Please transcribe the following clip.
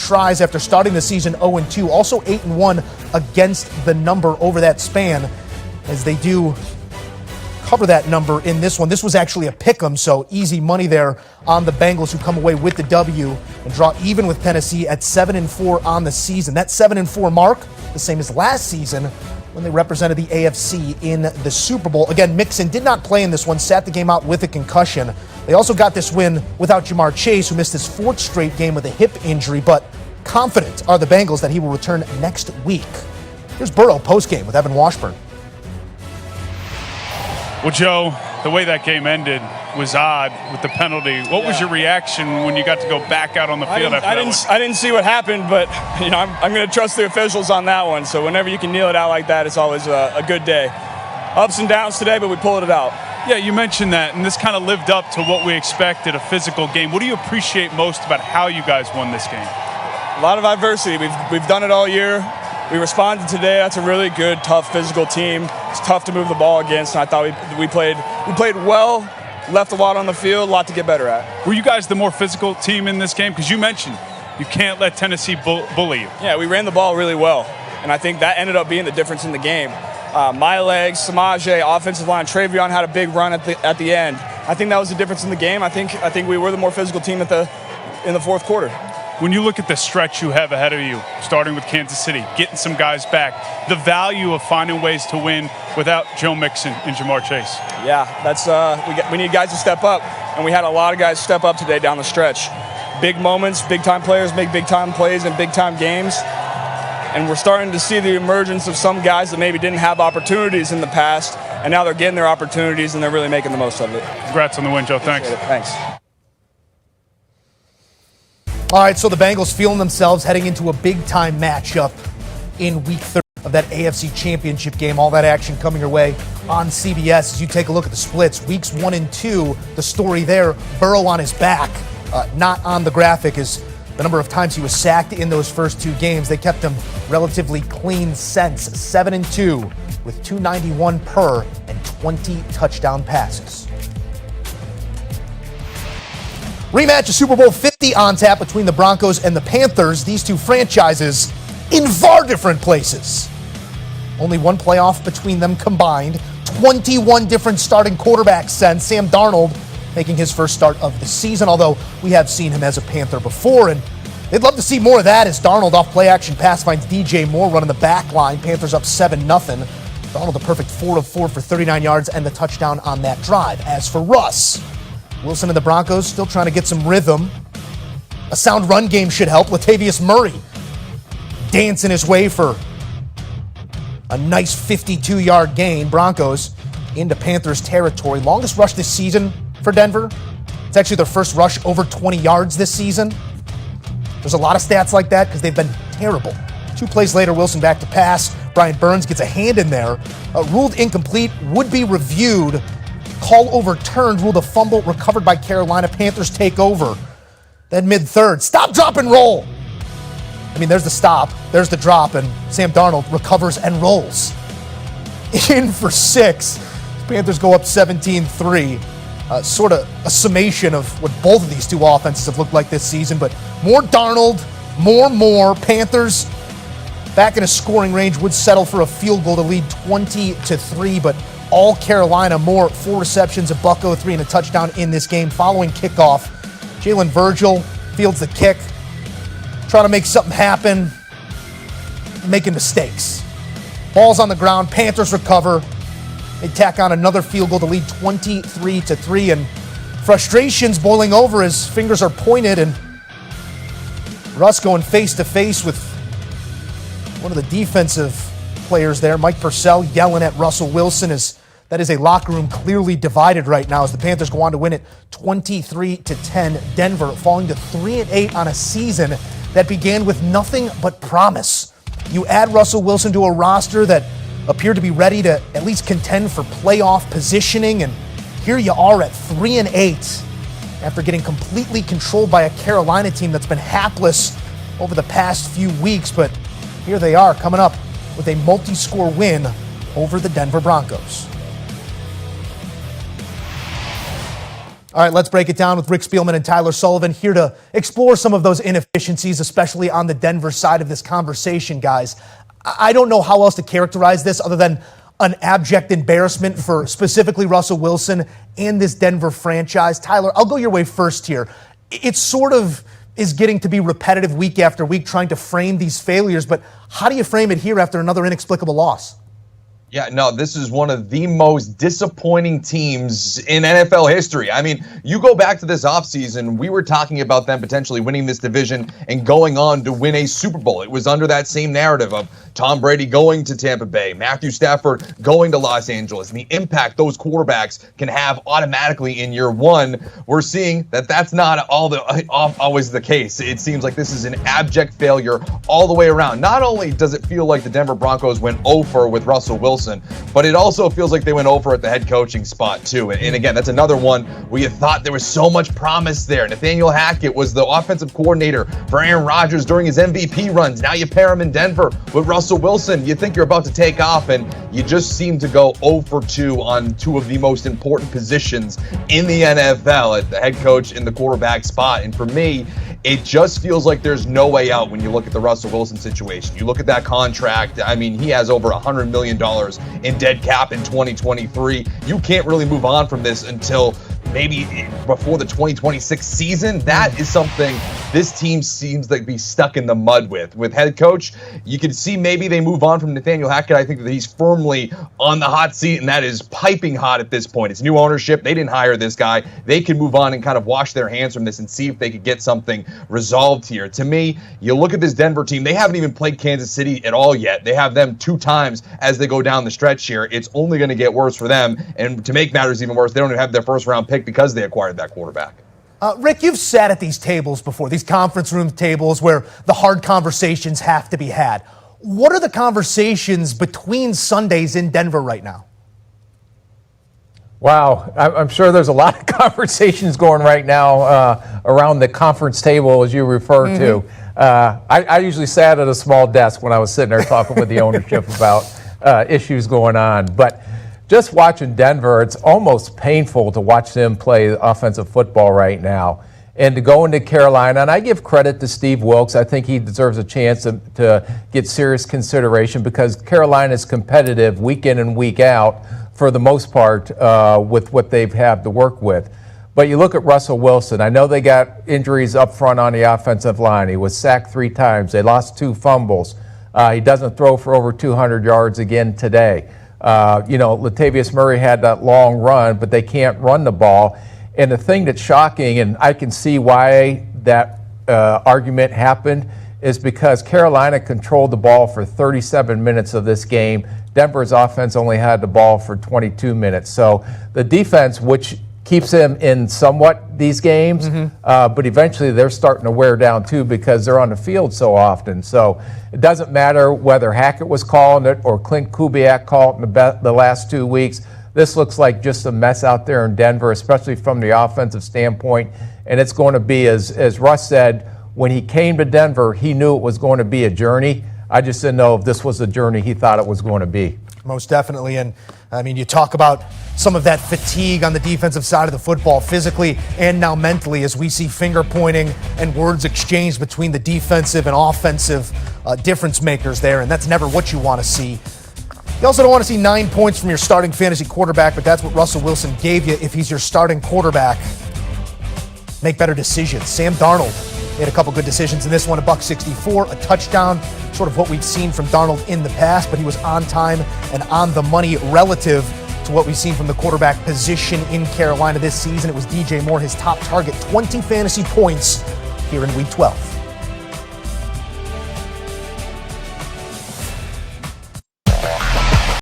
tries after starting the season 0-2. Also 8-1 against the number over that span, as they do cover that number in this one. This was actually a pick'em, so easy money there on the Bengals, who come away with the W and draw even with Tennessee at 7-4 on the season. That 7-4 mark, the same as last season when they represented the AFC in the Super Bowl. Again, Mixon did not play in this one, sat the game out with a concussion. They also got this win without Jamar Chase, who missed his fourth straight game with a hip injury, but confident are the Bengals that he will return next week. Here's Burrow postgame with Evan Washburn. Well, Joe, the way that game ended was odd with the penalty. What was your reaction when you got to go back out on the field after that one? I didn't see what happened, but I'm going to trust the officials on that one. So whenever you can kneel it out like that, it's always a good day. Ups and downs today, but we pulled it out. Yeah, you mentioned that, and this kind of lived up to what we expected, a physical game. What do you appreciate most about how you guys won this game? A lot of adversity. We've done it all year. We responded today. That's a really good, tough, physical team. It's tough to move the ball against, and I thought we played well, left a lot on the field, a lot to get better at. Were you guys the more physical team in this game? Because you mentioned you can't let Tennessee bully you. Yeah, we ran the ball really well, and I think that ended up being the difference in the game. My legs, Samaje, offensive line, Travion had a big run at the end. I think that was the difference in the game. I think we were the more physical team in the fourth quarter. When you look at the stretch you have ahead of you, starting with Kansas City, getting some guys back, the value of finding ways to win without Joe Mixon and Jamar Chase. Yeah, that's we need guys to step up, and we had a lot of guys step up today down the stretch. Big moments, big-time players make big-time plays in big-time games, and we're starting to see the emergence of some guys that maybe didn't have opportunities in the past, and now they're getting their opportunities, and they're really making the most of it. Congrats on the win, Joe. Thanks. Thanks. All right, so the Bengals feeling themselves heading into a big-time matchup in Week 3 of that AFC Championship game. All that action coming your way on CBS. As you take a look at the splits, Weeks 1 and 2, the story there, Burrow on his back, not on the graphic, is the number of times he was sacked in those first two games. They kept him relatively clean since, 7-2 with 291 per and 20 touchdown passes. Rematch of Super Bowl 50 on tap between the Broncos and the Panthers. These two franchises in far different places. Only one playoff between them combined. 21 different starting quarterbacks since. Sam Darnold making his first start of the season, although we have seen him as a Panther before, and they'd love to see more of that as Darnold off play-action pass finds DJ Moore running the back line. Panthers up 7-0. Darnold a perfect 4 of 4 for 39 yards and the touchdown on that drive. As for Russ, Wilson and the Broncos still trying to get some rhythm. A sound run game should help. Latavius Murray dancing his way for a nice 52-yard gain. Broncos into Panthers territory. Longest rush this season for Denver. It's actually their first rush over 20 yards this season. There's a lot of stats like that because they've been terrible. 2 plays later, Wilson back to pass. Brian Burns gets a hand in there. Ruled incomplete, would be reviewed. Call overturned, ruled a fumble, recovered by Carolina. Panthers take over. Then mid-third, stop, drop, and roll. I mean, there's the stop, there's the drop, and Sam Darnold recovers and rolls. In for 6. Panthers go up 17-3. Sort of a summation of what both of these two offenses have looked like this season, but more Darnold, more. Panthers back in a scoring range, would settle for a field goal to lead 20-3, but all Carolina. More 4 receptions, a buck 03 and a touchdown in this game. Following kickoff, Jalen Virgil fields the kick, trying to make something happen, making mistakes. Ball's on the ground, Panthers recover. They tack on another field goal to lead 23-3, and frustrations boiling over as fingers are pointed, and Russ going face-to-face with one of the defensive players there, Mike Purcell, yelling at Russell Wilson. That is a locker room clearly divided right now as the Panthers go on to win it 23-10. Denver falling to 3-8 on a season that began with nothing but promise. You add Russell Wilson to a roster that appeared to be ready to at least contend for playoff positioning, and here you are at 3-8 after getting completely controlled by a Carolina team that's been hapless over the past few weeks, but here they are coming up with a multi-score win over the Denver Broncos. All right, let's break it down with Rick Spielman and Tyler Sullivan here to explore some of those inefficiencies, especially on the Denver side of this conversation, guys. I don't know how else to characterize this other than an abject embarrassment for specifically Russell Wilson and this Denver franchise. Tyler, I'll go your way first here. It sort of is getting to be repetitive week after week trying to frame these failures, but how do you frame it here after another inexplicable loss? Yeah, no, this is one of the most disappointing teams in NFL history. I mean, you go back to this offseason, we were talking about them potentially winning this division and going on to win a Super Bowl. It was under that same narrative of Tom Brady going to Tampa Bay, Matthew Stafford going to Los Angeles, and the impact those quarterbacks can have automatically in year one. We're seeing that that's not always the case. It seems like this is an abject failure all the way around. Not only does it feel like the Denver Broncos went over with Russell Wilson, but it also feels like they went over at the head coaching spot too. And again, that's another one where you thought there was so much promise there. Nathaniel Hackett was the offensive coordinator for Aaron Rodgers during his MVP runs. Now you pair him in Denver with Russell Wilson. You think you're about to take off, and you just seem to go 0 for 2 on two of the most important positions in the NFL at the head coach and the quarterback spot. And for me, it just feels like there's no way out when you look at the Russell Wilson situation. You look at that contract. I mean, he has over $100 million in dead cap in 2023. You can't really move on from this until maybe before the 2026 season. That is something this team seems like be stuck in the mud with. With head coach, you can see maybe they move on from Nathaniel Hackett. I think that he's firmly on the hot seat, and that is piping hot at this point. It's new ownership. They didn't hire this guy. They can move on and kind of wash their hands from this and see if they could get something resolved here. To me, you look at this Denver team, they haven't even played Kansas City at all yet. They have them 2 times as they go down the stretch here. It's only going to get worse for them. And to make matters even worse, they don't even have their first round pick because they acquired that quarterback. Rick, you've sat at these tables before, these conference room tables where the hard conversations have to be had. What are the conversations between Sundays in Denver right now? Wow, I'm sure there's a lot of conversations going right now around the conference table, as you refer to. I usually sat at a small desk when I was sitting there talking with the ownership about issues going on. But just watching Denver, it's almost painful to watch them play offensive football right now. And to go into Carolina, and I give credit to Steve Wilks. I think he deserves a chance to get serious consideration because Carolina is competitive week in and week out for the most part with what they've had to work with. But you look at Russell Wilson. I know they got injuries up front on the offensive line. He was sacked 3 times. They lost 2 fumbles. He doesn't throw for over 200 yards again today. Latavius Murray had that long run, but they can't run the ball. And the thing that's shocking, and I can see why that argument happened, is because Carolina controlled the ball for 37 minutes of this game. Denver's offense only had the ball for 22 minutes. So the defense, which keeps them in somewhat these games, but eventually they're starting to wear down too because they're on the field so often. So it doesn't matter whether Hackett was calling it or Clint Kubiak called it in the last 2 weeks. This looks like just a mess out there in Denver, especially from the offensive standpoint. And it's going to be, as Russ said, when he came to Denver, he knew it was going to be a journey. I just didn't know if this was the journey he thought it was going to be. Most definitely. And I mean, you talk about some of that fatigue on the defensive side of the football, physically and now mentally, as we see finger pointing and words exchanged between the defensive and offensive difference makers there. And that's never what you want to see. You also don't want to see 9 points from your starting fantasy quarterback, but that's what Russell Wilson gave you if he's your starting quarterback. Make better decisions. Sam Darnold made a couple good decisions in this one, $164, a touchdown, sort of what we've seen from Darnold in the past, but he was on time and on the money relative to what we've seen from the quarterback position in Carolina this season. It was DJ Moore, his top target, 20 fantasy points here in Week 12.